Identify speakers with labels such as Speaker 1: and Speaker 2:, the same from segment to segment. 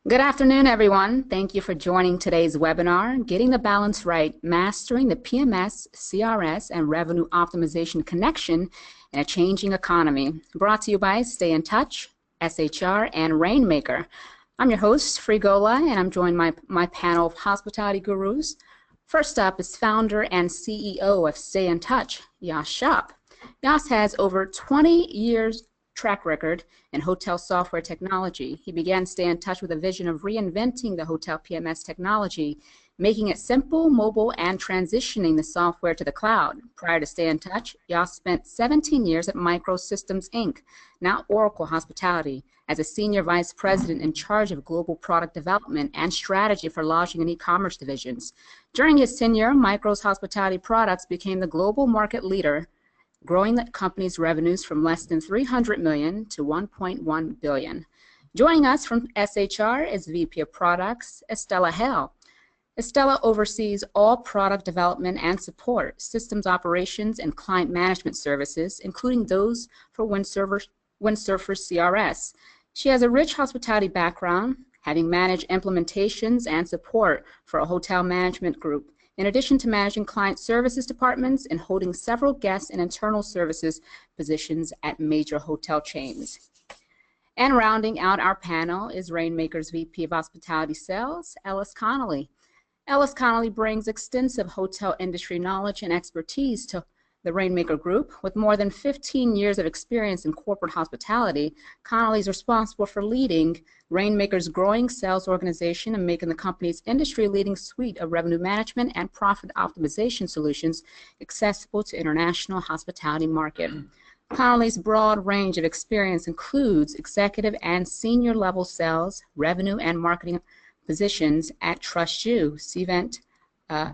Speaker 1: Good afternoon, everyone. Thank you for joining today's webinar, Getting the Balance Right, Mastering the PMS, CRS, and Revenue Optimization Connection in a Changing Economy. Brought to you by Stay in Touch, SHR, and Rainmaker. I'm your host, Frigola, and I'm joined by my panel of hospitality gurus. First up is founder and CEO of Stay in Touch, Yas Shop. Yas has over 20 years track record in hotel software technology. He began Stay in Touch with a vision of reinventing the hotel PMS technology, making it simple, mobile, and transitioning the software to the cloud. Prior to Stay in Touch, Yas spent 17 years at Microsystems Inc., now Oracle Hospitality, as a senior vice president in charge of global product development and strategy for lodging and e-commerce divisions. During his tenure, Micro's hospitality products became the global market leader, growing the company's revenues from less than $300 million to $1.1 billion. Joining us from SHR is VP of Products, Estella Hale. Estella oversees all product development and support, systems operations, and client management services, including those for Windsurfer CRS. She has a rich hospitality background, having managed implementations and support for a hotel management group, in addition to managing client services departments and holding several guest and internal services positions at major hotel chains. And rounding out our panel is Rainmaker's VP of Hospitality Sales, Ellis Connolly. Ellis Connolly brings extensive hotel industry knowledge and expertise to the Rainmaker Group. With more than 15 years of experience in corporate hospitality, Connolly is responsible for leading Rainmaker's growing sales organization and making the company's industry-leading suite of revenue management and profit optimization solutions accessible to international hospitality market. Connolly's broad range of experience includes executive and senior level sales, revenue, and marketing positions at Trust You, Cvent,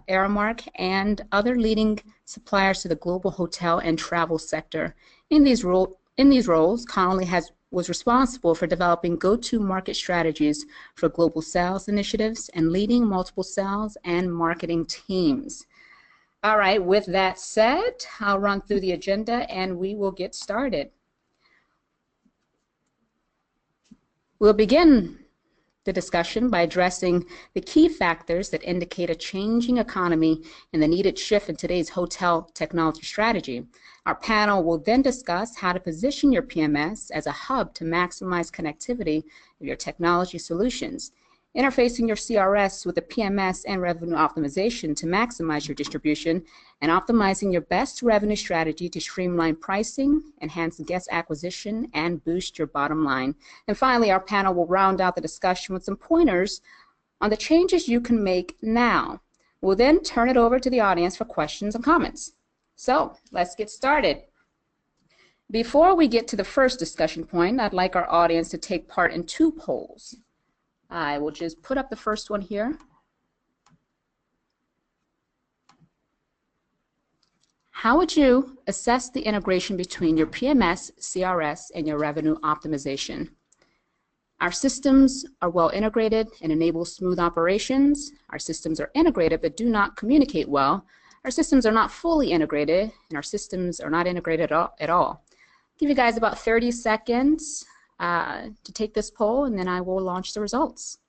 Speaker 1: Aramark, and other leading suppliers to the global hotel and travel sector. In these roles, Connolly was responsible for developing go-to-market strategies for global sales initiatives and leading multiple sales and marketing teams. All right, with that said, I'll run through the agenda and we will get started. We'll begin the discussion by addressing the key factors that indicate a changing economy and the needed shift in today's hotel technology strategy. Our panel will then discuss how to position your PMS as a hub to maximize connectivity of your technology solutions, interfacing your CRS with the PMS and revenue optimization to maximize your distribution, and optimizing your best revenue strategy to streamline pricing, enhance guest acquisition, and boost your bottom line. And finally, our panel will round out the discussion with some pointers on the changes you can make now. We'll then turn it over to the audience for questions and comments. So let's get started. Before we get to the first discussion point, I'd like our audience to take part in two polls. I will just put up the first one here. How would you assess the integration between your PMS, CRS, and your revenue optimization? Our systems are well integrated and enable smooth operations. Our systems are integrated but do not communicate well. Our systems are not fully integrated, and our systems are not integrated at all. I'll give you guys about 30 seconds to take this poll, and then I will launch the results.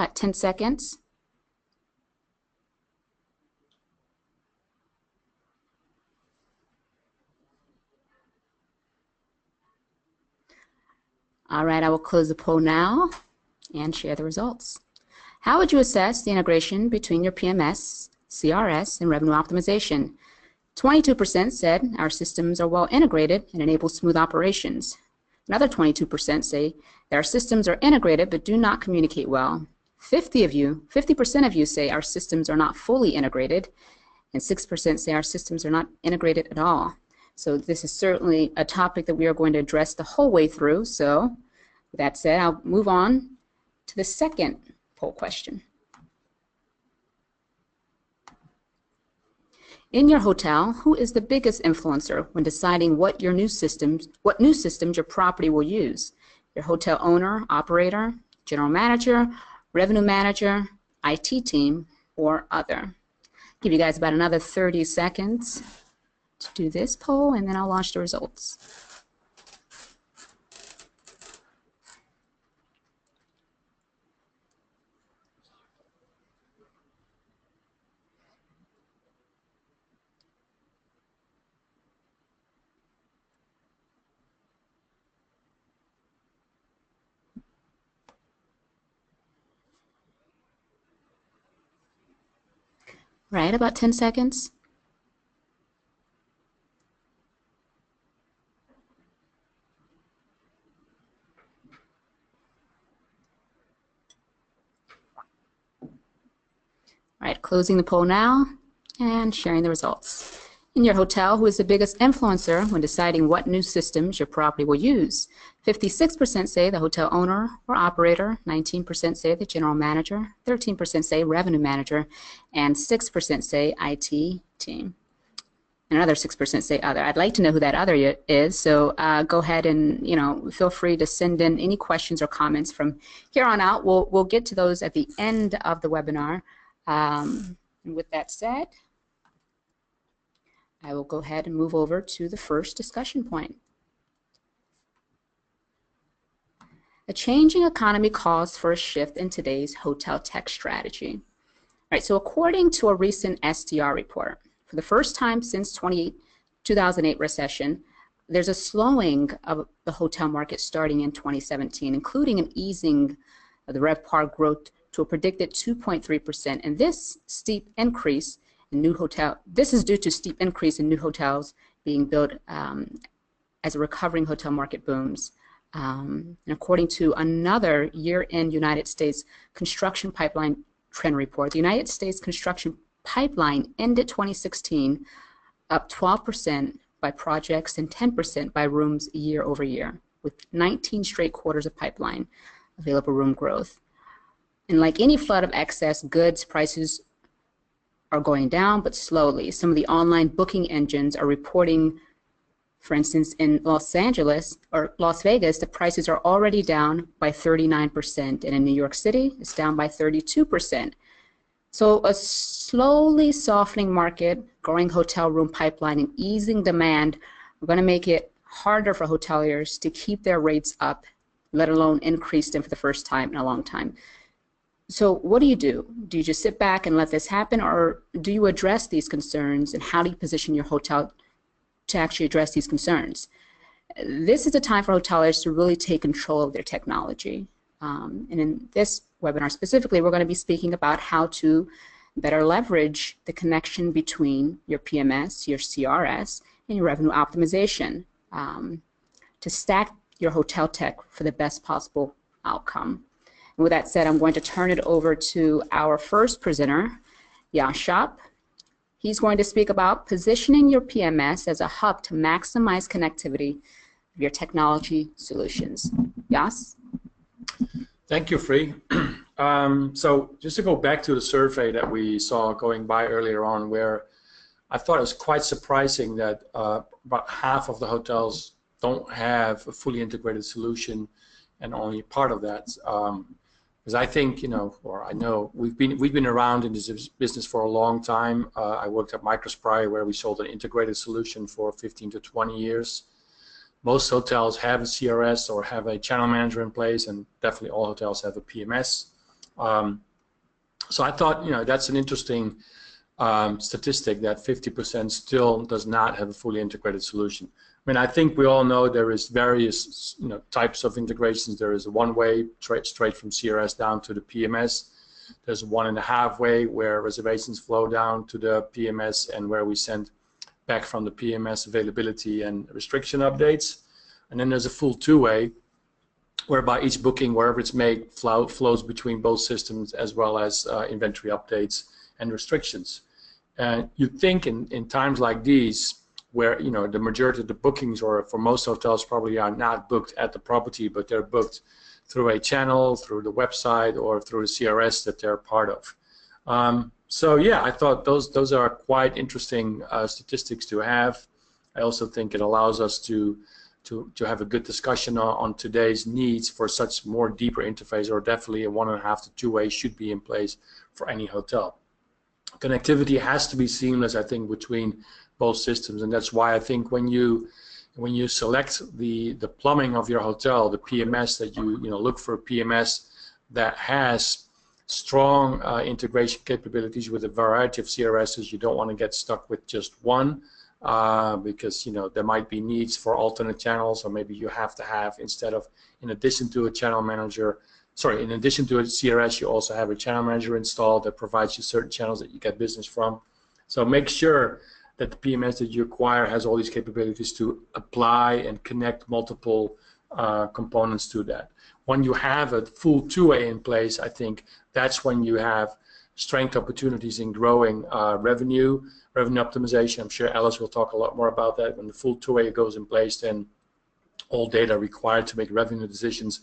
Speaker 1: About 10 seconds. All right, I will close the poll now and share the results. How would you assess the integration between your PMS, CRS, and revenue optimization? 22% said our systems are well integrated and enable smooth operations. Another 22% say that our systems are integrated but do not communicate well. 50% of you say our systems are not fully integrated, and 6% say our systems are not integrated at all. So this is certainly a topic that we are going to address the whole way through. So with that said, I'll move on to the second poll question. In your hotel, who is the biggest influencer when deciding what new systems your property will use? Your hotel owner, operator, general manager, revenue manager, IT team, or other? Give you guys about another 30 seconds to do this poll, and then I'll launch the results. Right, about 10 seconds. All right, closing the poll now and sharing the results. In your hotel, who is the biggest influencer when deciding what new systems your property will use? 56% say the hotel owner or operator, 19% say the general manager, 13% say revenue manager, and 6% say IT team. And another 6% say other. I'd like to know who that other is, so go ahead and feel free to send in any questions or comments from here on out. We'll get to those at the end of the webinar. And with that said, I will go ahead and move over to the first discussion point. A changing economy calls for a shift in today's hotel tech strategy. All right, so according to a recent STR report, for the first time since 2008 recession, there's a slowing of the hotel market starting in 2017, including an easing of the RevPAR growth to a predicted 2.3%, and this is due to steep increase in new hotels being built as a recovering hotel market booms. And according to another year-end United States construction pipeline trend report, the United States construction pipeline ended 2016 up 12% by projects and 10% by rooms year over year, with 19 straight quarters of pipeline available room growth. And like any flood of excess goods, prices are going down, but slowly. Some of the online booking engines are reporting, for instance, in Los Angeles or Las Vegas, the prices are already down by 39%, and in New York City, it's down by 32%. So a slowly softening market, growing hotel room pipeline, and easing demand are going to make it harder for hoteliers to keep their rates up, let alone increase them for the first time in a long time. So what do? Do you just sit back and let this happen, or do you address these concerns, and how do you position your hotel to actually address these concerns? This is a time for hoteliers to really take control of their technology. And in this webinar specifically, we're going to be speaking about how to better leverage the connection between your PMS, your CRS, and your revenue optimization to stack your hotel tech for the best possible outcome. And with that said, I'm going to turn it over to our first presenter, Yashop. He's going to speak about positioning your PMS as a hub to maximize connectivity of your technology solutions. Yas?
Speaker 2: Thank you, Free. So just to go back to the survey that we saw going by earlier on, where I thought it was quite surprising that about half of the hotels don't have a fully integrated solution, and only part of that. Because I think, or I know, we've been around in this business for a long time. I worked at Micros prior, where we sold an integrated solution for 15 to 20 years. Most hotels have a CRS or have a channel manager in place, and definitely all hotels have a PMS. So I thought, that's an interesting statistic, that 50% still does not have a fully integrated solution. I mean, I think we all know there is various types of integrations. There is a one-way straight from CRS down to the PMS. There's a 1.5 way where reservations flow down to the PMS, and where we send back from the PMS availability and restriction updates. And then there's a full 2-way, whereby each booking, wherever it's made, flows between both systems, as well as inventory updates and restrictions. And you'd think in times like these, where the majority of the bookings, or for most hotels, probably are not booked at the property, but they're booked through a channel, through the website, or through the CRS that they're part of. So yeah, I thought those are quite interesting statistics to have. I also think it allows us to have a good discussion on today's needs for such more deeper interface, or definitely a 1.5 to 2-way should be in place for any hotel. Connectivity has to be seamless, I think, between both systems, and that's why I think when you select the plumbing of your hotel, the PMS that you look for a PMS that has strong integration capabilities with a variety of CRSs. You don't want to get stuck with just one, because there might be needs for alternate channels, or maybe you have to have, instead of, in addition to a channel manager, in addition to a CRS, you also have a channel manager installed that provides you certain channels that you get business from. So make sure that the PMS that you acquire has all these capabilities to apply and connect multiple components to that. When you have a full 2-way in place, I think that's when you have strength opportunities in growing revenue optimization. I'm sure Alice will talk a lot more about that. When the full 2-way goes in place, then all data required to make revenue decisions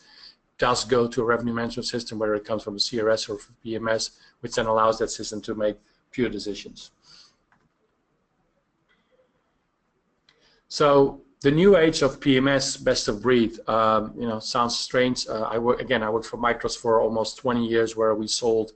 Speaker 2: does go to a revenue management system, whether it comes from a CRS or from PMS, which then allows that system to make pure decisions. So the new age of PMS, best of breed, sounds strange. I worked for Micros for almost 20 years, where we sold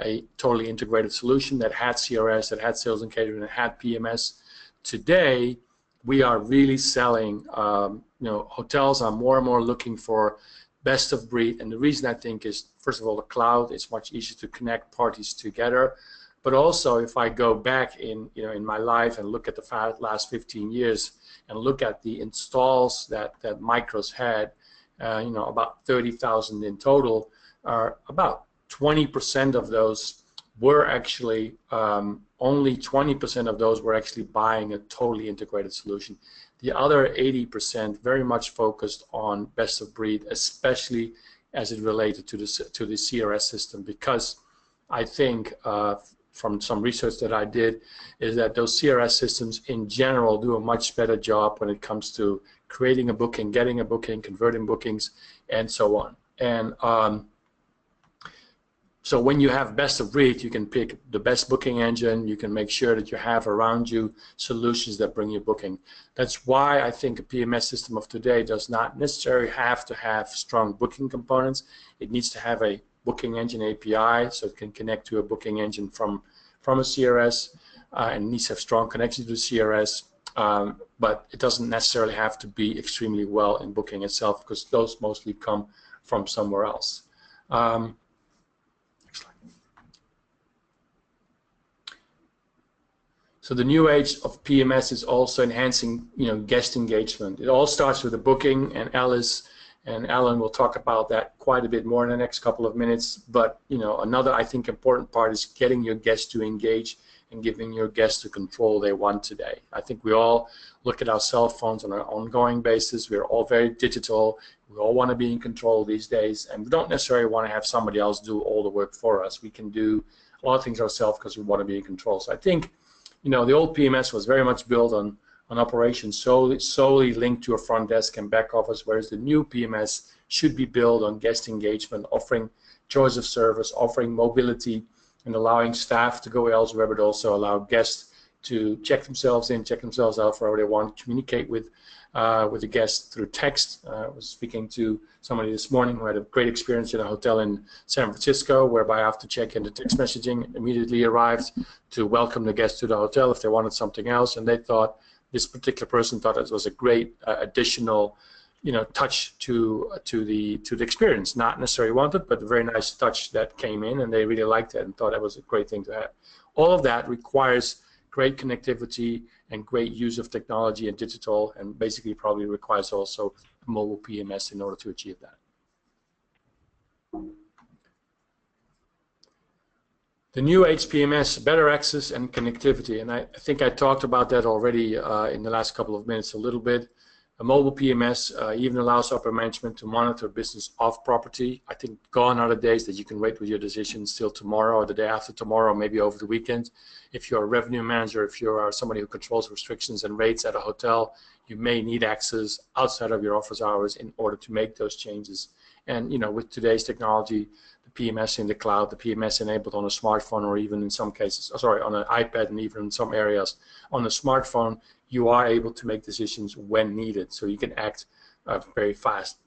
Speaker 2: a totally integrated solution that had CRS, that had sales and catering, that had PMS. Today, we are really selling. Hotels are more and more looking for best of breed, and the reason I think is, first of all, the cloud. It's much easier to connect parties together. But also, if I go back in my life and look at the last 15 years and look at the installs that Micros had, about 30,000 in total, about 20% of those were actually, only 20% of those were actually buying a totally integrated solution. The other 80% very much focused on best of breed, especially as it related to the CRS system, because I think from some research that I did is that those CRS systems in general do a much better job when it comes to creating a booking, getting a booking, converting bookings, and so on. And so when you have best of breed, you can pick the best booking engine. You can make sure that you have around you solutions that bring you booking. That's why I think a PMS system of today does not necessarily have to have strong booking components. It needs to have a booking engine API, so it can connect to a booking engine from a CRS, and needs to have strong connection to the CRS. But it doesn't necessarily have to be extremely well in booking itself, because those mostly come from somewhere else. So the new age of PMS is also enhancing, guest engagement. It all starts with the booking, and Alice and Alan will talk about that quite a bit more in the next couple of minutes. But another, I think, important part is getting your guests to engage and giving your guests the control they want today. I think we all look at our cell phones on an ongoing basis. We're all very digital. We all want to be in control these days, and we don't necessarily want to have somebody else do all the work for us. We can do a lot of things ourselves because we want to be in control. So I think, the old PMS was very much built on operations solely linked to a front desk and back office, whereas the new PMS should be built on guest engagement, offering choice of service, offering mobility, and allowing staff to go elsewhere, but also allow guests to check themselves in, check themselves out wherever they want, communicate with the guests through text. I was speaking to somebody this morning who had a great experience in a hotel in San Francisco, whereby after check-in, the text messaging immediately arrived to welcome the guests to the hotel if they wanted something else, and they thought, this particular person thought it was a great additional, touch to the experience. Not necessarily wanted, but a very nice touch that came in, and they really liked it and thought that was a great thing to have. All of that requires great connectivity and great use of technology and digital, and basically probably requires also mobile PMS in order to achieve that. The new age PMS, better access and connectivity, and I think I talked about that already in the last couple of minutes a little bit. A mobile PMS even allows upper management to monitor business off property. I think gone are the days that you can wait with your decisions till tomorrow or the day after tomorrow, maybe over the weekend. If you're a revenue manager, if you are somebody who controls restrictions and rates at a hotel, you may need access outside of your office hours in order to make those changes. And with today's technology, the PMS in the cloud, the PMS enabled on a smartphone, or even in some cases, sorry, on an iPad, and even in some areas on a smartphone, you are able to make decisions when needed, so you can act very fast.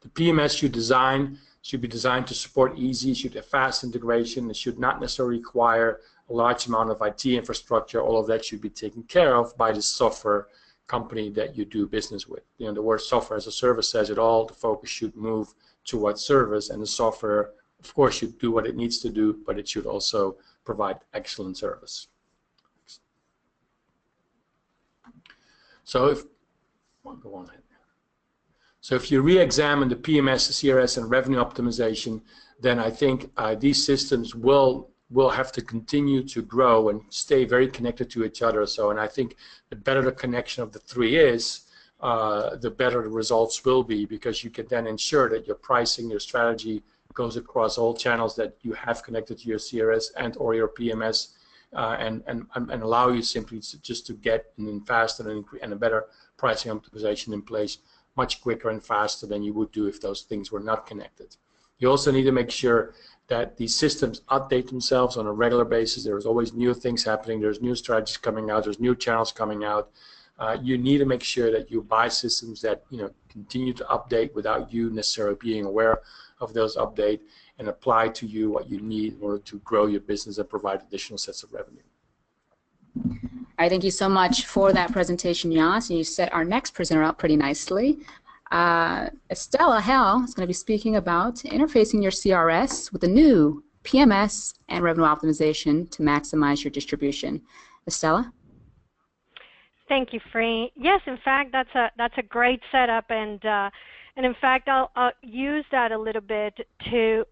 Speaker 2: The PMS you design should be designed to support easy, should have fast integration. It should not necessarily require a large amount of IT infrastructure. All of that should be taken care of by the software company that you do business with. You know, the word software as a service says it all. The focus should move towards service, and the software, of course, should do what it needs to do, but it should also provide excellent service. So if, well, go on ahead. So if you re-examine the PMS, CRS, and revenue optimization, then I think these systems will have to continue to grow and stay very connected to each other. So, and I think the better the connection of the three is, the better the results will be, because you can then ensure that your pricing, your strategy goes across all channels that you have connected to your CRS and or your PMS, and allow you simply just to get an faster and a better pricing optimization in place much quicker and faster than you would do if those things were not connected. You also need to make sure that these systems update themselves on a regular basis. There's always new things happening. There's new strategies coming out. There's new channels coming out. You need to make sure that you buy systems that continue to update without you necessarily being aware of those updates, and apply to you what you need in order to grow your business and provide additional sets of revenue.
Speaker 1: I thank you so much for that presentation, Jos. You set our next presenter up pretty nicely. Estella Hell is going to be speaking about interfacing your CRS with the new PMS and revenue optimization to maximize your distribution. Estella?
Speaker 3: Thank you, Free. Yes, in fact, that's a great setup, and in fact, I'll use that a little bit to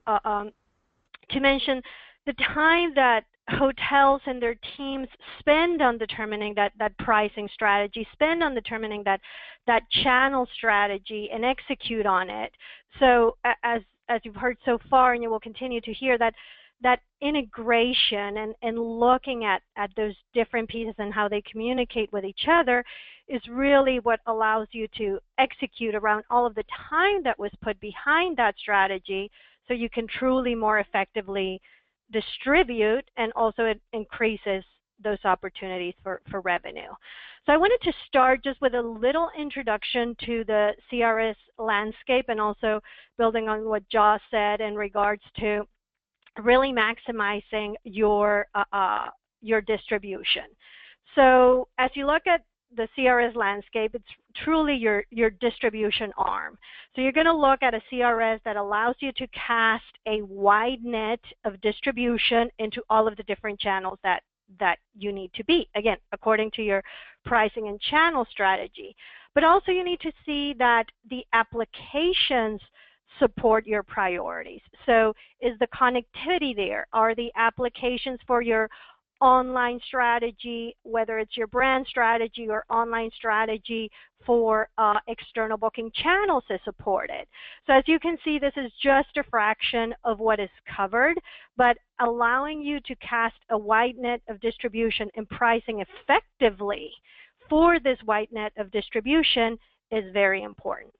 Speaker 3: mention the time that hotels and their teams spend on determining that pricing strategy, spend on determining that channel strategy, and execute on it. So as you've heard so far, and you will continue to hear, that integration and looking at those different pieces and how they communicate with each other is really what allows you to execute around all of the time that was put behind that strategy, so you can truly more effectively distribute, and also it increases those opportunities for revenue. So I wanted to start just with a little introduction to the CRS landscape, and also building on what Jos said in regards to really maximizing your distribution. So as you look at the CRS landscape, it's truly your distribution arm. So you're going to look at a CRS that allows you to cast a wide net of distribution into all of the different channels that you need to be, again, according to your pricing and channel strategy. But also you need to see that the applications support your priorities. So is the connectivity there? Are the applications for your online strategy, whether it's your brand strategy or online strategy for external booking channels, is supported? So as you can see, this is just a fraction of what is covered, but allowing you to cast a wide net of distribution and pricing effectively for this wide net of distribution is very important.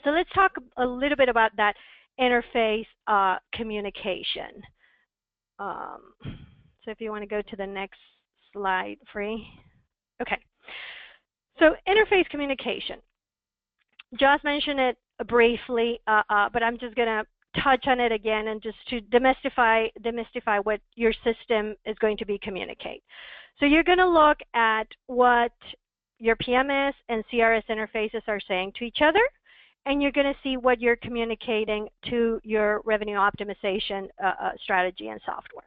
Speaker 3: So let's talk a little bit about that interface communication. So if you want to go to the next slide, Free. Okay. So interface communication. Jos mentioned it briefly, but I'm just going to touch on it again, and just to demystify what your system is going to be communicate. So you're going to look at what your PMS and CRS interfaces are saying to each other, and you're going to see what you're communicating to your revenue optimization strategy and software.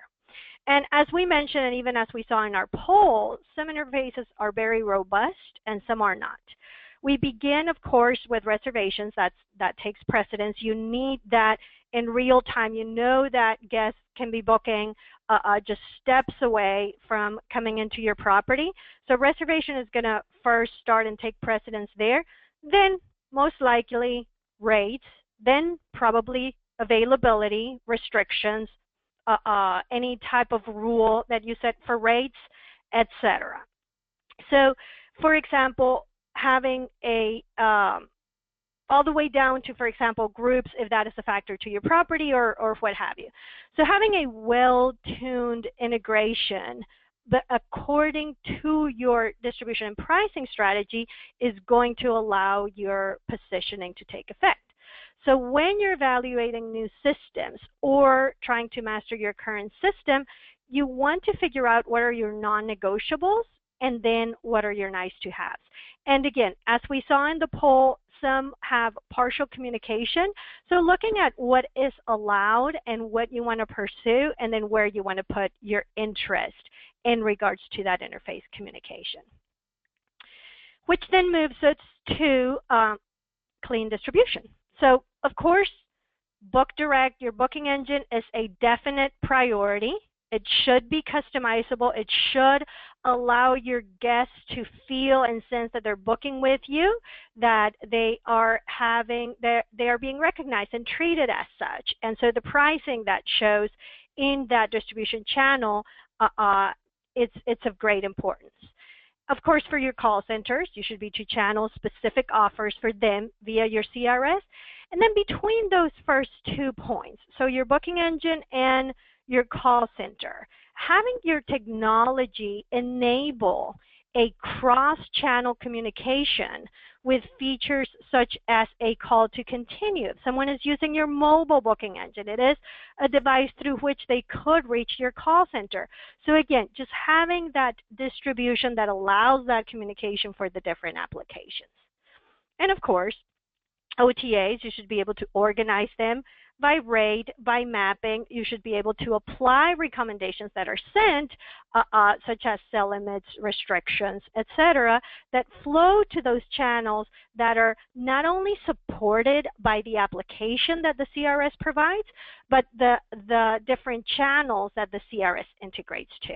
Speaker 3: And as we mentioned, and even as we saw in our poll, some interfaces are very robust and some are not. We begin, of course, with reservations. That takes precedence. You need that in real time. You know that guests can be booking just steps away from coming into your property. So reservation is going to first start and take precedence there. Then most likely rates, then probably availability, restrictions, any type of rule that you set for rates, etc. So, for example, having a all the way down to, for example, groups, if that is a factor to your property or what have you. So having a well-tuned integration, but according to your distribution and pricing strategy, is going to allow your positioning to take effect. So when you're evaluating new systems or trying to master your current system, you want to figure out what are your non-negotiables and then what are your nice-to-haves. And again, as we saw in the poll, some have partial communication. So looking at what is allowed and what you want to pursue, and then where you want to put your interest in regards to that interface communication. Which then moves us to clean distribution. So of course, Book Direct, your booking engine, is a definite priority. It should be customizable. It should allow your guests to feel and sense that they're booking with you, that they are being recognized and treated as such. And so the pricing that shows in that distribution channel, it's of great importance. Of course, for your call centers, you should be to channel specific offers for them via your CRS. And then between those first 2 points, so your booking engine and your call center, having your technology enable a cross-channel communication with features such as a call to continue. If someone is using your mobile booking engine, it is a device through which they could reach your call center. So again, just having that distribution that allows that communication for the different applications. And of course, OTAs, you should be able to organize them by rate, by mapping. You should be able to apply recommendations that are sent, such as sell limits, restrictions, etc., that flow to those channels that are not only supported by the application that the CRS provides, but the different channels that the CRS integrates to.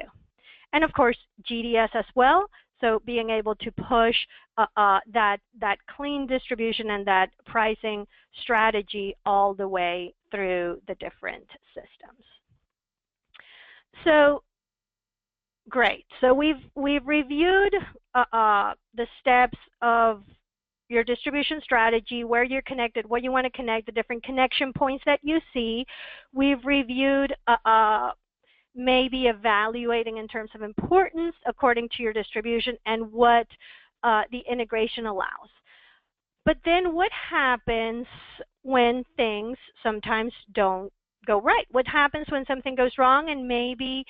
Speaker 3: And of course, GDS as well. So being able to push that clean distribution and that pricing strategy all the way through the different systems. So great. So we've reviewed the steps of your distribution strategy, where you're connected, what you want to connect, the different connection points that you see. We've reviewed maybe evaluating in terms of importance according to your distribution and what the integration allows. But then what happens when things sometimes don't go right? What happens when something goes wrong and maybe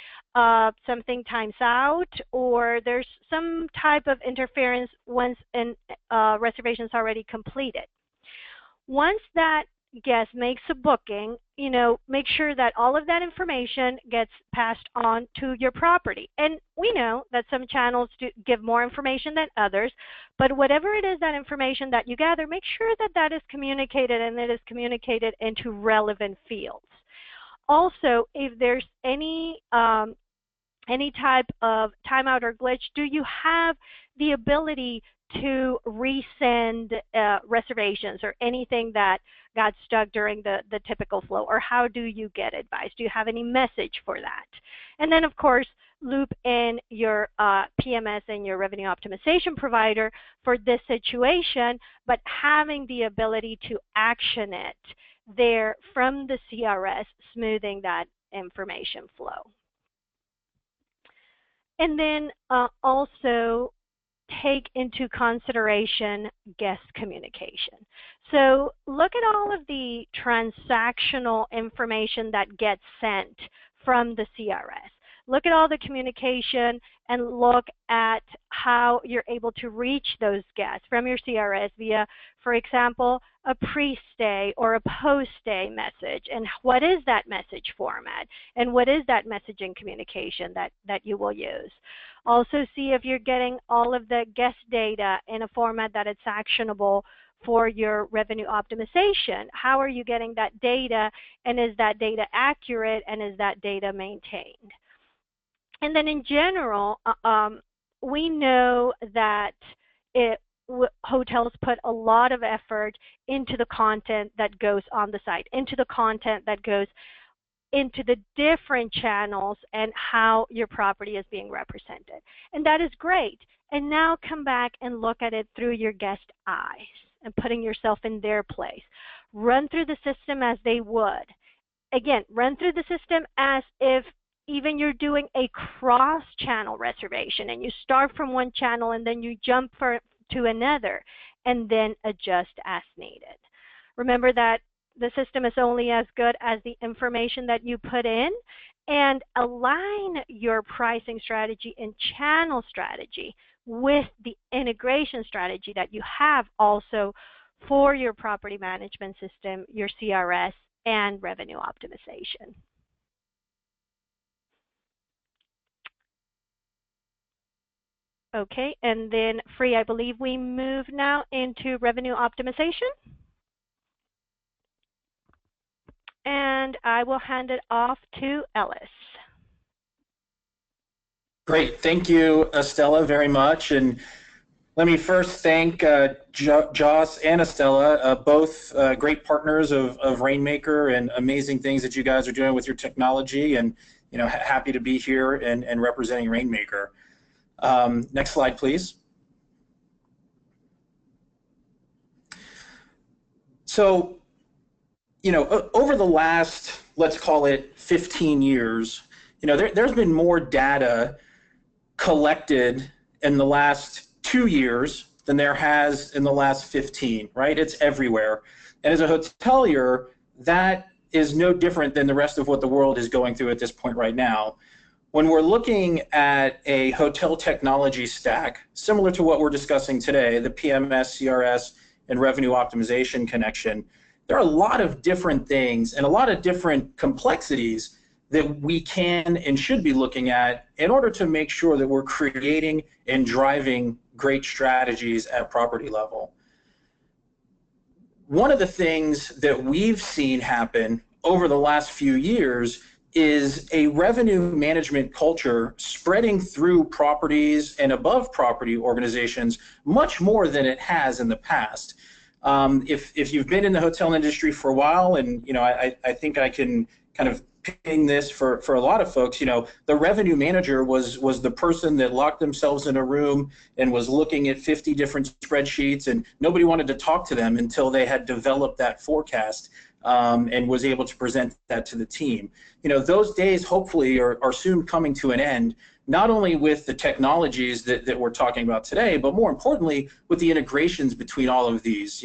Speaker 3: something times out, or there's some type of interference once a reservation's already completed? Once that guest makes a booking, make sure that all of that information gets passed on to your property. And we know that some channels do give more information than others, but whatever it is, that information that you gather, make sure that that is communicated, and it is communicated into relevant fields. Also, if there's any type of timeout or glitch, do you have the ability to resend reservations or anything that got stuck during the typical flow, or how do you get advice? Do you have any message for that? And then, of course, loop in your PMS and your revenue optimization provider for this situation, but having the ability to action it there from the CRS, smoothing that information flow. And then also take into consideration guest communication. So look at all of the transactional information that gets sent from the CRS. Look at all the communication and look at how you're able to reach those guests from your CRS via, for example, a pre-stay or a post-stay message. And what is that message format? And what is that messaging communication that you will use? Also see if you're getting all of the guest data in a format that it's actionable for your revenue optimization. How are you getting that data, and is that data accurate, and is that data maintained? And then in general, we know that hotels put a lot of effort into the content that goes on the site, into the content that goes into the different channels and how your property is being represented. And that is great. And now come back and look at it through your guest eyes. and putting yourself in their place. Run through the system as they would. Again, run through the system as if even you're doing a cross-channel reservation and you start from one channel and then you jump to another and then adjust as needed. Remember that the system is only as good as the information that you put in, and align your pricing strategy and channel strategy with the integration strategy that you have also for your property management system, your CRS, and revenue optimization. Okay, and then Free, I believe we move now into revenue optimization. And I will hand it off to Ellis.
Speaker 4: Great, thank you, Estella, very much. And let me first thank Joss and Estella, both great partners of Rainmaker, and amazing things that you guys are doing with your technology. And happy to be here and representing Rainmaker. Next slide, please. So, over the last, let's call it 15 years, there's been more data collected in the last 2 years than there has in the last 15, right? It's everywhere. And as a hotelier, that is no different than the rest of what the world is going through at this point right now. When we're looking at a hotel technology stack, similar to what we're discussing today, the PMS, CRS, and revenue optimization connection, there are a lot of different things and a lot of different complexities that we can and should be looking at in order to make sure that we're creating and driving great strategies at property level. One of the things that we've seen happen over the last few years is a revenue management culture spreading through properties and above property organizations much more than it has in the past. If you've been in the hotel industry for a while, and I think I can kind of ping this for a lot of folks, the revenue manager was the person that locked themselves in a room and was looking at 50 different spreadsheets, and nobody wanted to talk to them until they had developed that forecast and was able to present that to the team. Those days hopefully are soon coming to an end, not only with the technologies that we're talking about today, but more importantly with the integrations between all of these.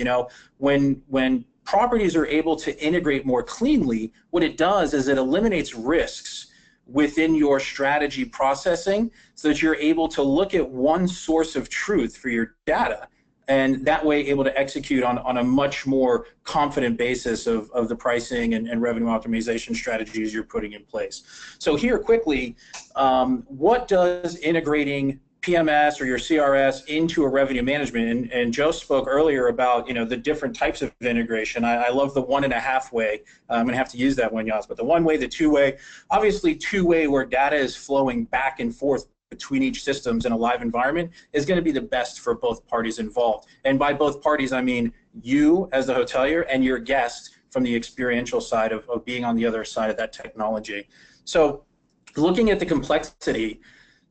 Speaker 4: When properties are able to integrate more cleanly, what it does is it eliminates risks within your strategy processing so that you're able to look at one source of truth for your data, and that way able to execute on a much more confident basis of the pricing and revenue optimization strategies you're putting in place. So here quickly, what does integrating PMS or your CRS into a revenue management, and Joe spoke earlier about the different types of integration. I love the 1.5 way. I'm going to have to use that one, Yas, but the 1 way, the 2 way, obviously 2 way where data is flowing back and forth between each systems in a live environment is going to be the best for both parties involved. And by both parties, I mean you as the hotelier and your guest from the experiential side of being on the other side of that technology. So looking at the complexity,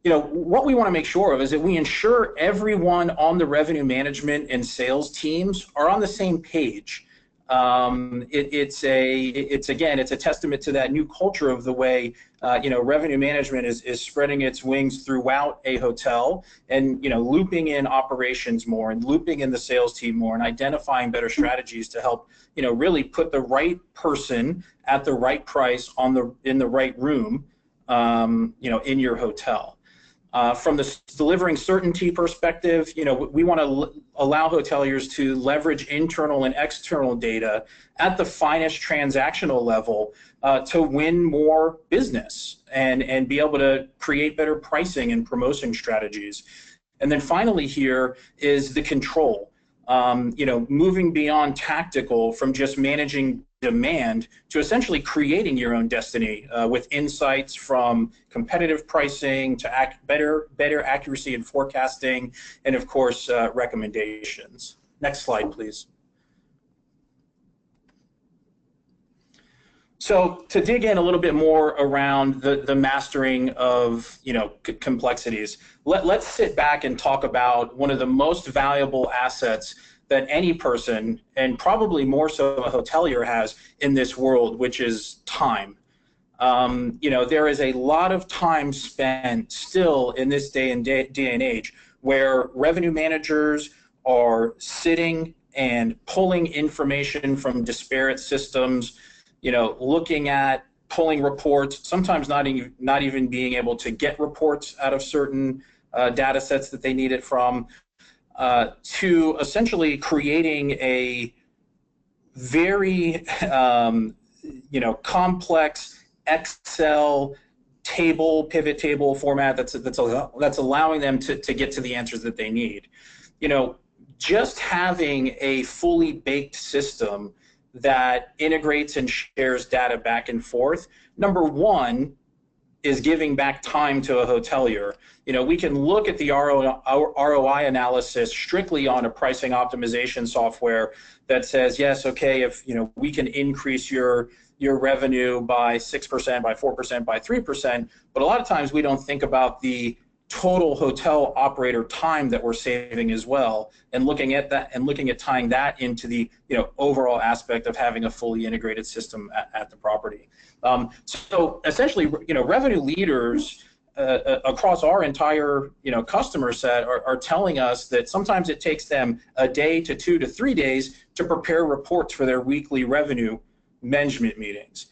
Speaker 4: what we want to make sure of is that we ensure everyone on the revenue management and sales teams are on the same page. It's a testament to that new culture of the way revenue management is spreading its wings throughout a hotel, and looping in operations more and looping in the sales team more and identifying better strategies to help really put the right person at the right price in the right room in your hotel. From the delivering certainty perspective, we want to allow hoteliers to leverage internal and external data at the finest transactional level to win more business and be able to create better pricing and promotion strategies. And then finally here is the control. Moving beyond tactical from just managing demand to essentially creating your own destiny with insights from competitive pricing to better accuracy in forecasting, and of course recommendations. Next slide, please. So to dig in a little bit more around the mastering of complexities, let's sit back and talk about one of the most valuable assets that any person, and probably more so a hotelier, has in this world, which is time. There is a lot of time spent still in this day and age where revenue managers are sitting and pulling information from disparate systems, looking at pulling reports, sometimes not even being able to get reports out of certain data sets that they need it from, to essentially creating a very complex Excel pivot table format that's allowing them to get to the answers that they need. Just having a fully baked system that integrates and shares data back and forth, number one, is giving back time to a hotelier. We can look at the ROI analysis strictly on a pricing optimization software that says, yes, okay, if we can increase your revenue by 6%, by 4%, by 3%, but a lot of times we don't think about the total hotel operator time that we're saving as well, and looking at that and looking at tying that into the overall aspect of having a fully integrated system at the property. So essentially, revenue leaders across our entire customer set are telling us that sometimes it takes them a day to 2 to 3 days to prepare reports for their weekly revenue management meetings.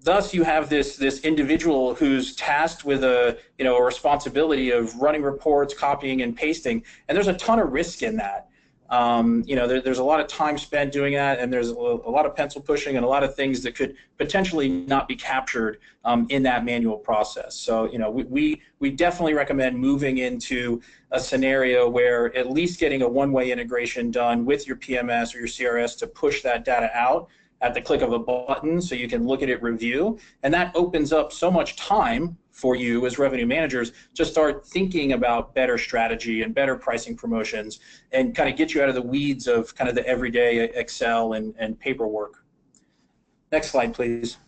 Speaker 4: Thus, you have this individual who's tasked with a responsibility of running reports, copying and pasting, and there's a ton of risk in that. There's a lot of time spent doing that, and there's a lot of pencil pushing and a lot of things that could potentially not be captured in that manual process. So we definitely recommend moving into a scenario where at least getting a one-way integration done with your PMS or your CRS to push that data out at the click of a button so you can look at it, review, and that opens up so much time for you as revenue managers to start thinking about better strategy and better pricing promotions and kind of get you out of the weeds of kind of the everyday Excel and paperwork. Next slide, please.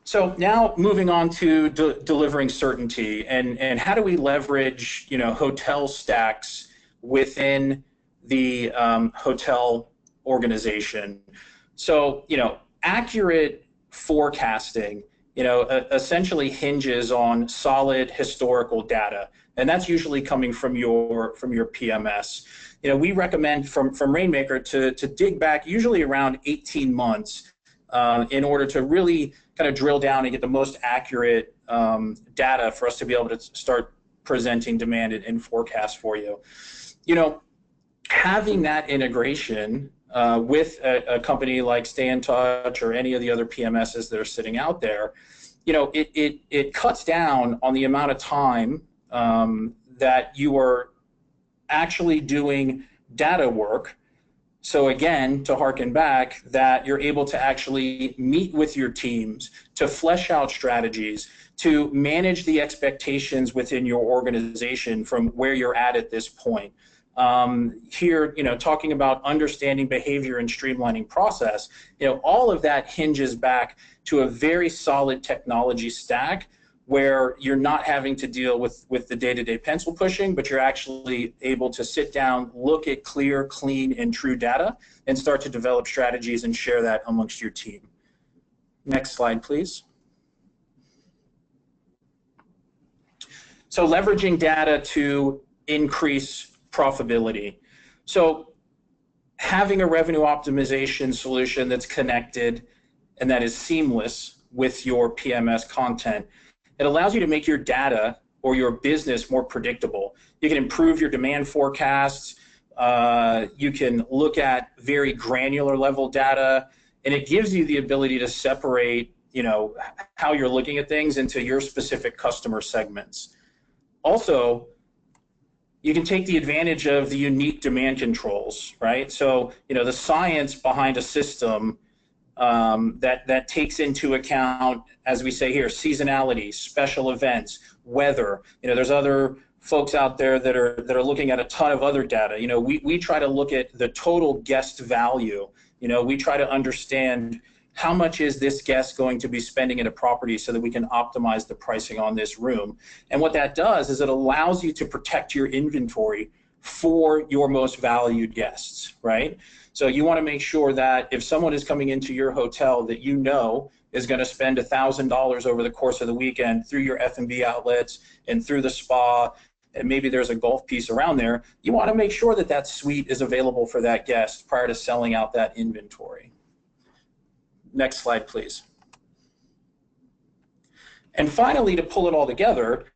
Speaker 4: So now moving on to delivering certainty and how do we leverage hotel stacks within the hotel organization. So accurate forecasting essentially hinges on solid historical data, and that's usually coming from your PMS. We recommend from Rainmaker to dig back usually around 18 months in order to really kind of drill down and get the most accurate data for us to be able to start presenting demand and forecast for you. Having that integration with a company like Stay in Touch or any of the other PMSs that are sitting out there, it cuts down on the amount of time that you are actually doing data work. So again, to harken back, that you're able to actually meet with your teams to flesh out strategies, to manage the expectations within your organization from where you're at this point. Here, talking about understanding behavior and streamlining process, all of that hinges back to a very solid technology stack where you're not having to deal with the day-to-day pencil pushing, but you're actually able to sit down, look at clear, clean, and true data, and start to develop strategies and share that amongst your team. Next slide, please. So leveraging data to increase profitability. So having a revenue optimization solution that's connected and that is seamless with your PMS content, it allows you to make your data or your business more predictable. You can improve your demand forecasts. You can look at very granular level data, and it gives you the ability to separate, how you're looking at things into your specific customer segments. Also, you can take the advantage of the unique demand controls, right? So, the science behind a system that takes into account, as we say here, seasonality, special events, weather. There's other folks out there that are looking at a ton of other data. We try to look at the total guest value. We try to understand how much is this guest going to be spending at a property so that we can optimize the pricing on this room. And what that does is it allows you to protect your inventory for your most valued guests, right? So you want to make sure that if someone is coming into your hotel that you know is going to spend $1,000 over the course of the weekend through your F&B outlets and through the spa, and maybe there's a golf piece around there, you want to make sure that that suite is available for that guest prior to selling out that inventory. Next slide, please. And finally, to pull it all together,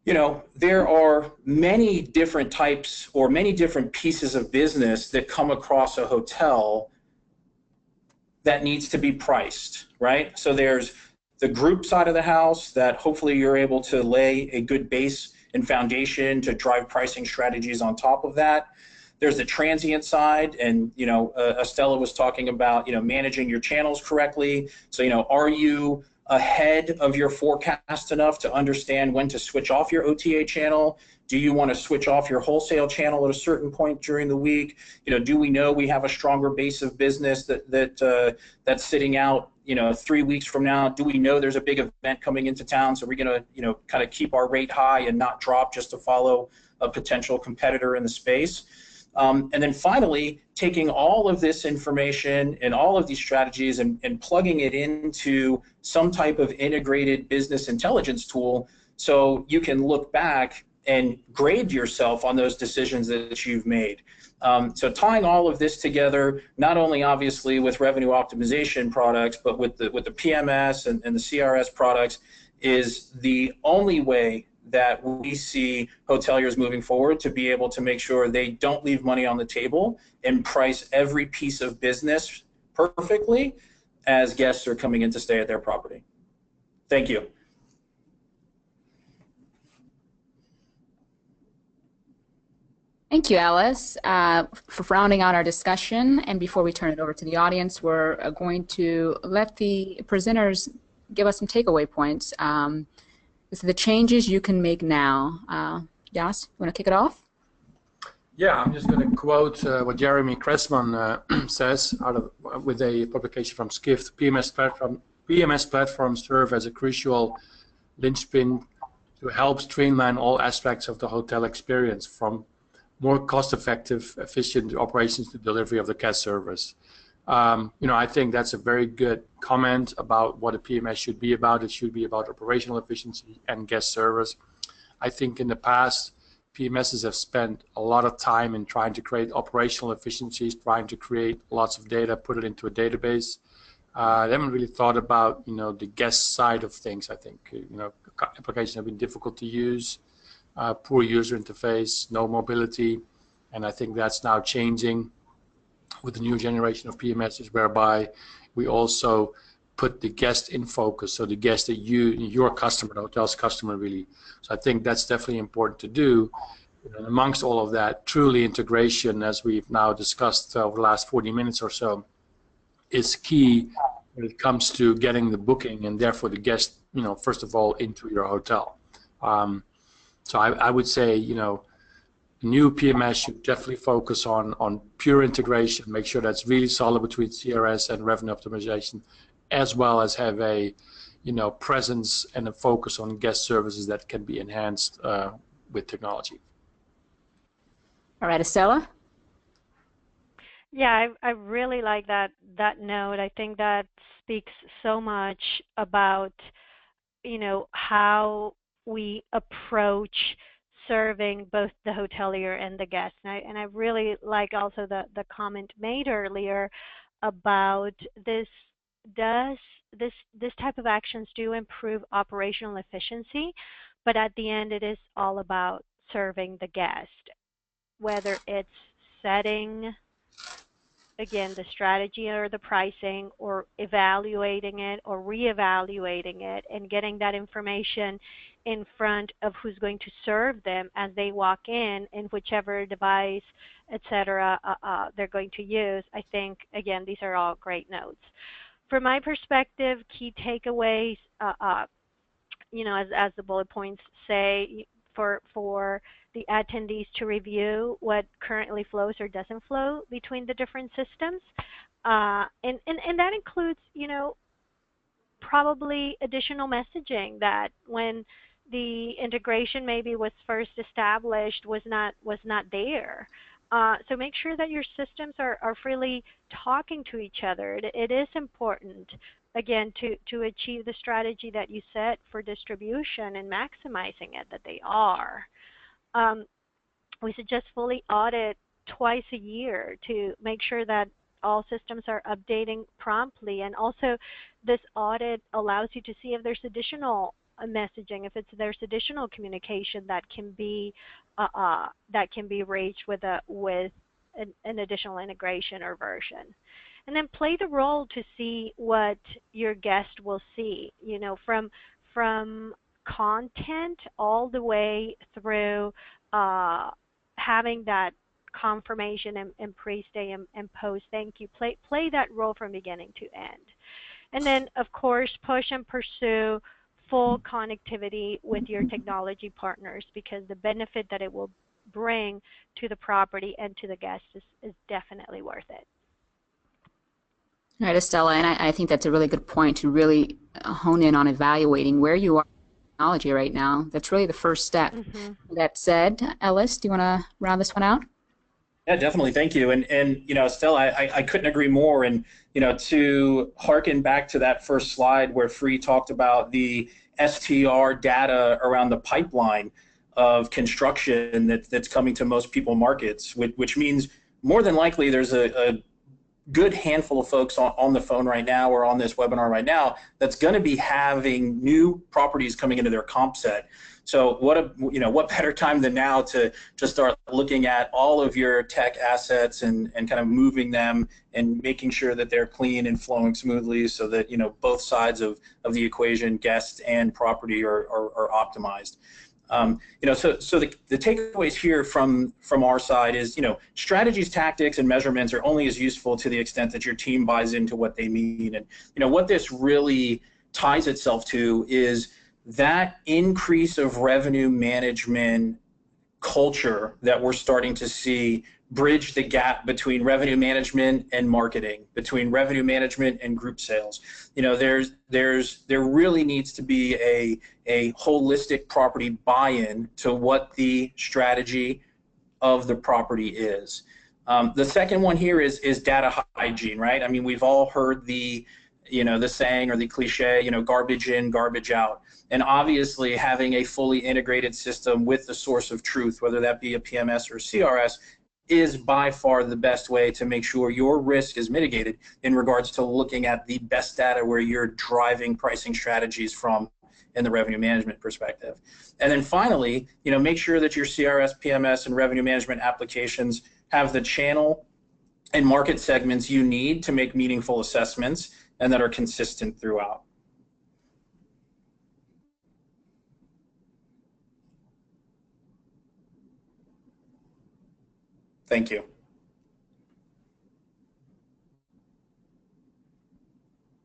Speaker 4: you know, there are many different types or many different pieces of business that come across a hotel that needs to be priced, right? So there's the group side of the house that hopefully you're able to lay a good base and foundation to drive pricing strategies on top of that. There's the transient side, and you know, Estella was talking about, you know, managing your channels correctly. So, you know, are you ahead of your forecast enough to understand when to switch off your OTA channel? Do you want to switch off your wholesale channel at a certain point during the week? You know, do we know we have a stronger base of business that's sitting out, you know, 3 weeks from now? Do we know there's a big event coming into town? So we're going to, you know, kind of keep our rate high and not drop just to follow a potential competitor in the space. And then finally, taking all of this information and all of these strategies and plugging it into some type of integrated business intelligence tool so you can look back and grade yourself on those decisions that you've made. So tying all of this together, not only obviously with revenue optimization products, but with the PMS and the CRS products, is the only way that we see hoteliers moving forward to be able to make sure they don't leave money on the table and price every piece of business perfectly as guests are coming in to stay at their property. Thank you.
Speaker 1: Thank you, Alice, for rounding out our discussion. And before we turn it over to the audience, we're going to let the presenters give us some takeaway points. This is the changes you can make now. Jas, you want to kick it off?
Speaker 2: Yeah, I'm just going to quote what Jeremy Kressman says with a publication from Skift. PMS platforms serve as a crucial linchpin to help streamline all aspects of the hotel experience, from more cost-effective, efficient operations to delivery of the guest service. You know, I think that's a very good comment about what a PMS should be about. It should be about operational efficiency and guest service. I think in the past, PMSs have spent a lot of time in trying to create operational efficiencies, trying to create lots of data, put it into a database. They haven't really thought about, you know, the guest side of things. I think, you know, applications have been difficult to use, poor user interface, no mobility, and I think that's now changing with the new generation of PMSs, whereby we also put the guest in focus, so the guest that your customer, the hotel's customer, really. So I think that's definitely important to do. And amongst all of that, truly integration, as we've now discussed over the last 40 minutes or so, is key when it comes to getting the booking and therefore the guest, you know, first of all, into your hotel. So I would say, you know, new PMS should definitely focus on pure integration, make sure that's really solid between CRS and revenue optimization, as well as have a, you know, presence and a focus on guest services that can be enhanced with technology.
Speaker 1: All right, Estella?
Speaker 3: Yeah, I really like that note. I think that speaks so much about, you know, how we approach serving both the hotelier and the guest. And I really like also the comment made earlier about this type of actions do improve operational efficiency, but at the end it is all about serving the guest, whether it's setting, again, the strategy or the pricing, or evaluating it or reevaluating it and getting that information in front of who's going to serve them as they walk in whichever device, etc., they're going to use. I think, again, these are all great notes. From my perspective, key takeaways, you know, as the bullet points say, for the attendees to review what currently flows or doesn't flow between the different systems. And that includes, probably additional messaging that when the integration maybe was first established was not there. So make sure that your systems are freely talking to each other. It is important, again, to achieve the strategy that you set for distribution and maximizing it, that they are. We suggest fully audit twice a year to make sure that all systems are updating promptly, and also this audit allows you to see if there's additional messaging, if there's additional communication that can be reached with an additional integration or version. And then play the role to see what your guest will see, from content all the way through having that confirmation and pre-stay and post thank you. Play that role from beginning to end. And then, of course, push and pursue full connectivity with your technology partners, because the benefit that it will bring to the property and to the guests is definitely worth it.
Speaker 1: All right, Estella, and I think that's a really good point to really hone in on evaluating where you are in technology right now. That's really the first step. That said, Ellis, do you want to round this one out?
Speaker 4: Yeah, definitely. Thank you. And Estella, I couldn't agree more. And, to harken back to that first slide where Free talked about the STR data around the pipeline of construction that's coming to most people markets, which means more than likely there's a good handful of folks on the phone right now or on this webinar right now that's going to be having new properties coming into their comp set. So what better time than now to just start looking at all of your tech assets and kind of moving them and making sure that they're clean and flowing smoothly, so that both sides of the equation, guest and property, are optimized. So the takeaways here from our side is, strategies, tactics, and measurements are only as useful to the extent that your team buys into what they mean. And what this really ties itself to is that increase of revenue management culture that we're starting to see bridge the gap between revenue management and marketing, between revenue management and group sales. There really needs to be a holistic property buy-in to what the strategy of the property is. The second one here is data hygiene, right? I mean, we've all heard the saying or the cliche, garbage in, garbage out. And obviously having a fully integrated system with the source of truth, whether that be a PMS or CRS, is by far the best way to make sure your risk is mitigated in regards to looking at the best data where you're driving pricing strategies from in the revenue management perspective. And then finally, make sure that your CRS, PMS, and revenue management applications have the channel and market segments you need to make meaningful assessments and that are consistent throughout. Thank you.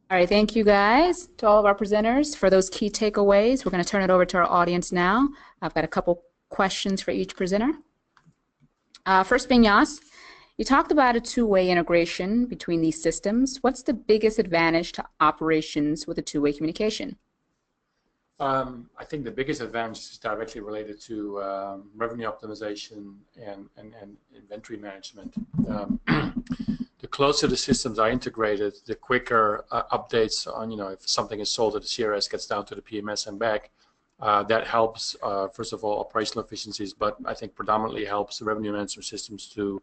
Speaker 1: All right, thank you guys to all of our presenters for those key takeaways. We're going to turn it over to our audience now. I've got a couple questions for each presenter. First, Benyas, you talked about a two-way integration between these systems. What's the biggest advantage to operations with a two-way communication?
Speaker 2: I think the biggest advantage is directly related to revenue optimization and inventory management. The closer the systems are integrated, the quicker updates on, if something is sold at the CRS gets down to the PMS and back. That helps, first of all, operational efficiencies, but I think predominantly helps the revenue management systems to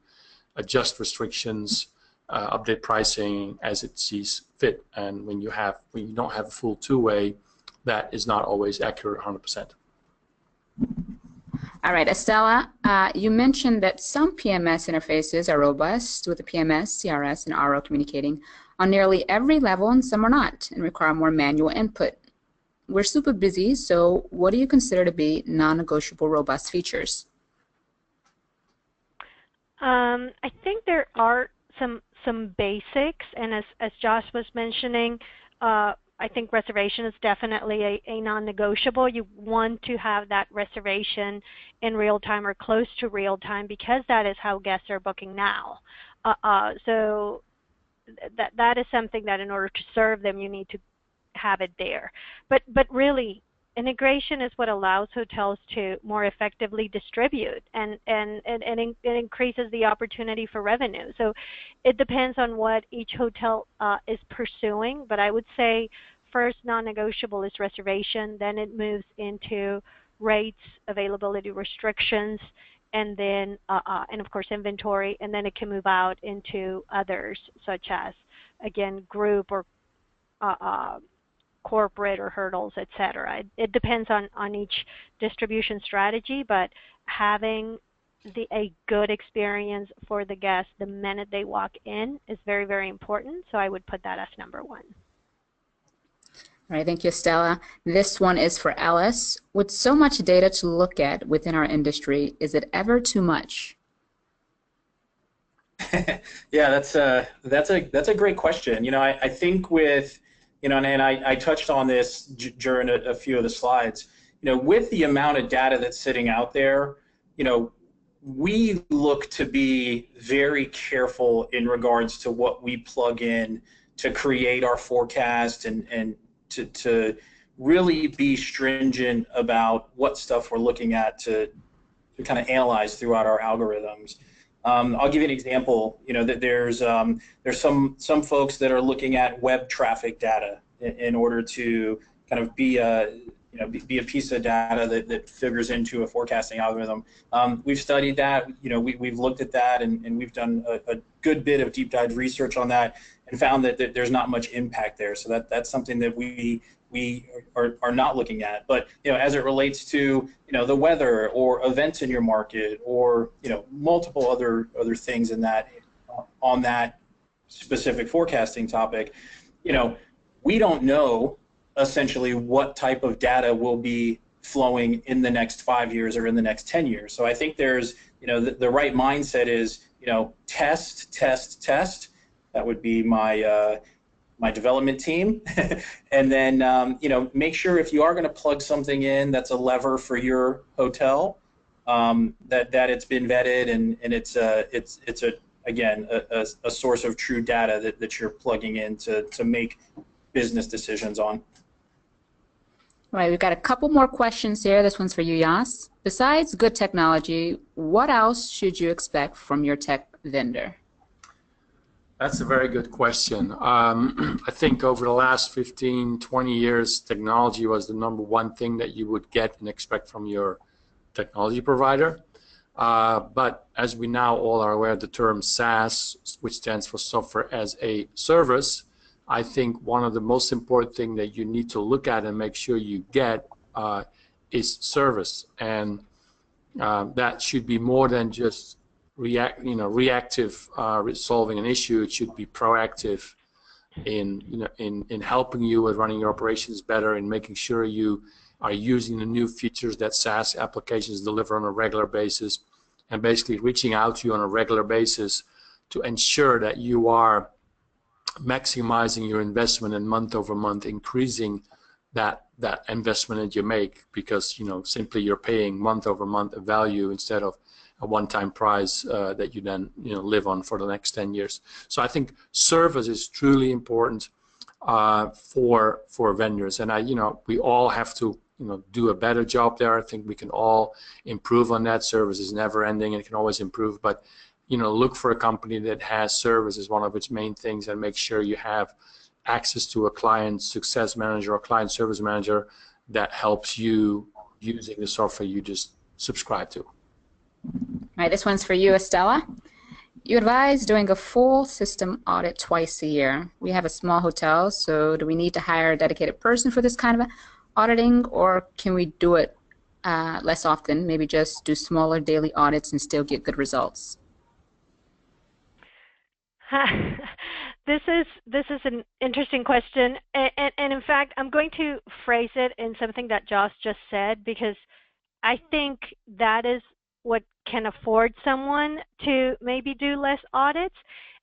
Speaker 2: adjust restrictions, update pricing as it sees fit. And when you don't have a full two-way, that is not always accurate 100%.
Speaker 1: All right, Estella, you mentioned that some PMS interfaces are robust with the PMS, CRS, and RO communicating on nearly every level, and some are not and require more manual input. We're super busy, so what do you consider to be non-negotiable robust features?
Speaker 3: I think there are some basics, and as Josh was mentioning, I think reservation is definitely a non-negotiable. You want to have that reservation in real time or close to real time, because that is how guests are booking now. So that is something that in order to serve them, you need to have it there. But really, integration is what allows hotels to more effectively distribute, and it increases the opportunity for revenue. So it depends on what each hotel is pursuing, but I would say first non-negotiable is reservation, then it moves into rates, availability restrictions, and then and of course inventory, and then it can move out into others, such as again group or corporate or hurdles, etc. It depends on each distribution strategy, but having a good experience for the guests the minute they walk in is very, very important. So I would put that as number one.
Speaker 1: All right, thank you, Stella. This one is for Alice. With so much data to look at within our industry, is it ever too much?
Speaker 4: Yeah, that's a great question. You know, I think with, you know, and I touched on this during a few of the slides. You know, with the amount of data that's sitting out there, you know, we look to be very careful in regards to what we plug in to create our forecast, and to really be stringent about what stuff we're looking at to kind of analyze throughout our algorithms. I'll give you an example. You know, that there's some folks that are looking at web traffic data in order to kind of be a piece of data that figures into a forecasting algorithm. We've studied that. You know, we've looked at that, and we've done a good bit of deep dive research on that, and found that there's not much impact there. So that's something that we are not looking at. But, you know, as it relates to, you know, the weather or events in your market, or, you know, multiple other things in that, on that specific forecasting topic, you know, we don't know essentially what type of data will be flowing in the next 5 years or in the next 10 years. So I think there's, you know, the right mindset is, you know, test. That would be my my development team. And then, you know, make sure if you are going to plug something in that's a lever for your hotel, that it's been vetted, and it's a source of true data that you're plugging in to make business decisions on.
Speaker 1: All right, we've got a couple more questions here. This one's for you, Yas. Besides good technology, what else should you expect from your tech vendor?
Speaker 2: That's a very good question. I think over the last 15, 20 years, technology was the #1 thing that you would get and expect from your technology provider. But as we now all are aware of the term SaaS, which stands for Software as a Service, I think one of the most important things that you need to look at and make sure you get is service. And that should be more than just reactive solving an issue. It should be proactive in helping you with running your operations better, and making sure you are using the new features that SaaS applications deliver on a regular basis, and basically reaching out to you on a regular basis to ensure that you are maximizing your investment, and month over month increasing that investment that you make, because, you know, simply you're paying month over month a value instead of a one-time price that you then, you know, live on for the next 10 years. So I think service is truly important for vendors, and we all have to, you know, do a better job there. I think we can all improve on that. Service is never ending, and it can always improve, but, you know, look for a company that has service as one of its main things, and make sure you have access to a client success manager or client service manager that helps you using the software you just subscribe to.
Speaker 1: All right, this one's for you, Estella. You advise doing a full system audit twice a year. We have a small hotel, so do we need to hire a dedicated person for this kind of auditing, or can we do it less often, maybe just do smaller daily audits and still get good results?
Speaker 3: This is an interesting question, and in fact, I'm going to phrase it in something that Josh just said, because I think that is what can afford someone to maybe do less audits,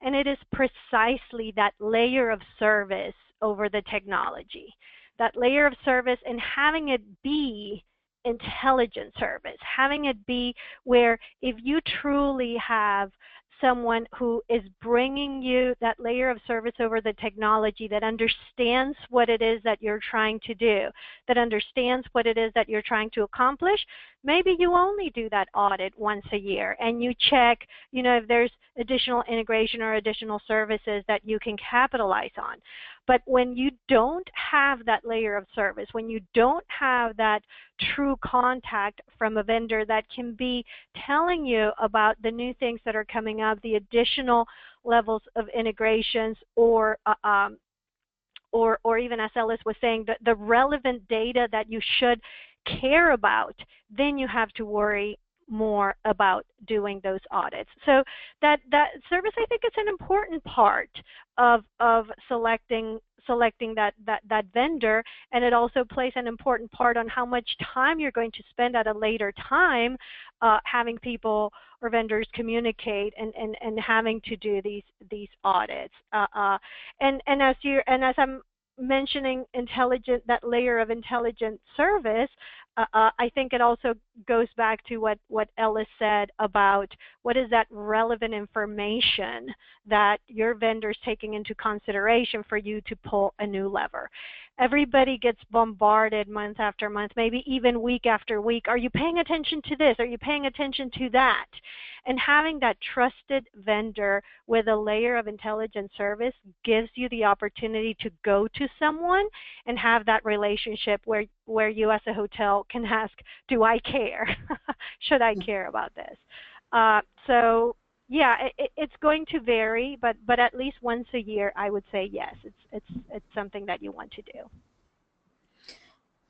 Speaker 3: and it is precisely that layer of service over the technology. That layer of service, and having it be intelligent service, having it be where if you truly have someone who is bringing you that layer of service over the technology, that understands what it is that you're trying to do, that understands what it is that you're trying to accomplish, maybe you only do that audit once a year and you check, you know, if there's additional integration or additional services that you can capitalize on. But when you don't have that layer of service, when you don't have that true contact from a vendor that can be telling you about the new things that are coming up, the additional levels of integrations, or even, as Ellis was saying, the relevant data that you should care about, then you have to worry more about doing those audits. So that service, I think, is an important part of selecting that vendor, and it also plays an important part on how much time you're going to spend at a later time having people or vendors communicate and having to do these audits. And as I'm mentioning that layer of intelligent service, I think it also goes back to what Ellis said about what is that relevant information that your vendor's taking into consideration for you to pull a new lever. Everybody gets bombarded month after month, maybe even week after week. Are you paying attention to this? Are you paying attention to that? And having that trusted vendor with a layer of intelligent service gives you the opportunity to go to someone and have that relationship where you as a hotel can ask, do I care? Should I care about this? So yeah, it's going to vary, but at least once a year, I would say yes, it's something that you want to do.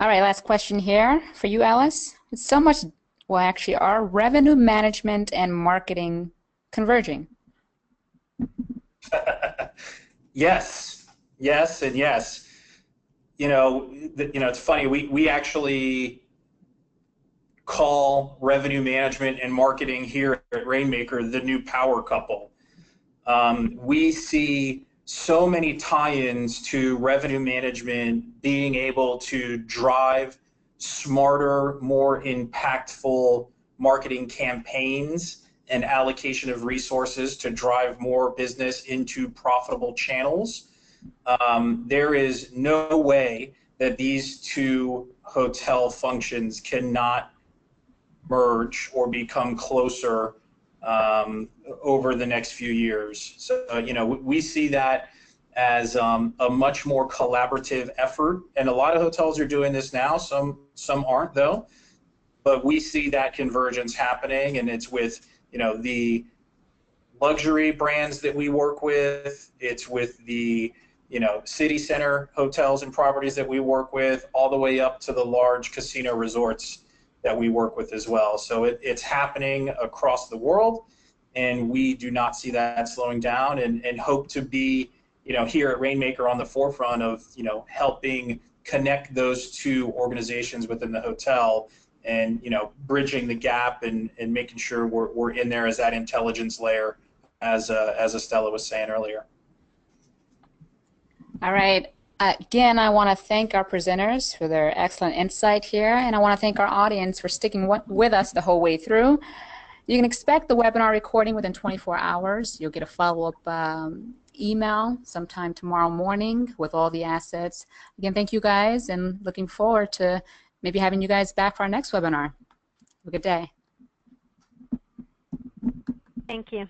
Speaker 1: All right, last question here for you, Alice. It's so much, well, actually, are revenue management and marketing converging?
Speaker 4: Yes, yes, and yes. It's funny. We actually call revenue management and marketing here at Rainmaker the new power couple. We see so many tie-ins to revenue management being able to drive smarter, more impactful marketing campaigns and allocation of resources to drive more business into profitable channels. There is no way that these two hotel functions cannot merge or become closer over the next few years. So, we see that as a much more collaborative effort, and a lot of hotels are doing this now. Some aren't, though. But we see that convergence happening, and it's with the luxury brands that we work with. It's with the city center hotels and properties that we work with, all the way up to the large casino resorts that we work with as well. So it's happening across the world, and we do not see that slowing down, and hope to be here at Rainmaker on the forefront of helping connect those two organizations within the hotel, and bridging the gap and making sure we're in there as that intelligence layer, as Estella was saying earlier.
Speaker 1: All right. Again, I want to thank our presenters for their excellent insight here, and I want to thank our audience for sticking with us the whole way through. You can expect the webinar recording within 24 hours. You'll get a follow-up email sometime tomorrow morning with all the assets. Again, thank you guys, and looking forward to maybe having you guys back for our next webinar. Have a good day.
Speaker 3: Thank you.